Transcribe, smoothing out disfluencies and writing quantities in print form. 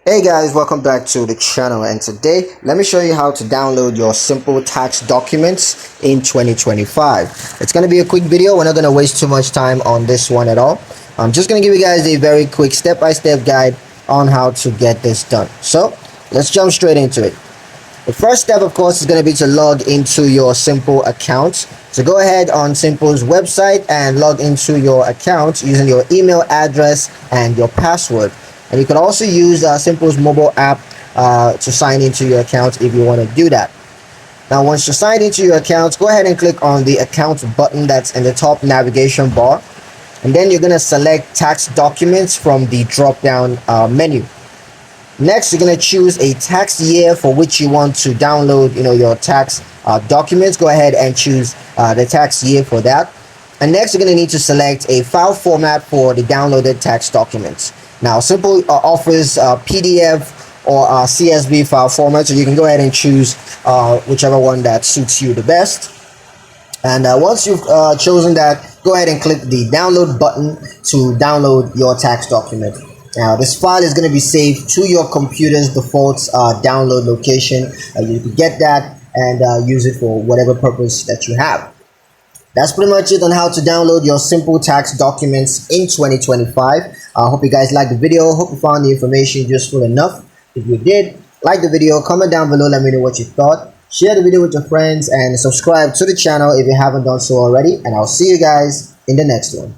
Hey guys, welcome back to the channel, and today let me show you how to download your simple tax documents in 2025. It's going to be a quick video. We're not going to waste too much time on this one at all. I'm just going to give you guys a very quick step-by-step guide on how to get this done. So let's jump straight into it. The first step, of course, is going to be to log into your Simple account. So go ahead on Simple's website and log into your account using your email address and your password. And you can also use Simple's mobile app to sign into your account if you want to do that. Now, once you're signed into your account, go ahead and click on the account button that's in the top navigation bar. And then you're going to select tax documents from the drop-down menu. Next, you're going to choose a tax year for which you want to download your tax documents. Go ahead and choose the tax year for that. And next, you're going to need to select a file format for the downloaded tax documents. Now, Simple offers PDF or CSV file format, so you can go ahead and choose whichever one that suits you the best. And once you've chosen that, go ahead and click the download button to download your tax document. Now, this file is going to be saved to your computer's default download location. You can get that and use it for whatever purpose that you have. That's pretty much it on how to download your simple tax documents in 2025. I hope you guys liked the video. Hope you found the information useful enough. If you did, like the video, comment down below, let me know what you thought. Share the video with your friends and subscribe to the channel if you haven't done so already. And I'll see you guys in the next one.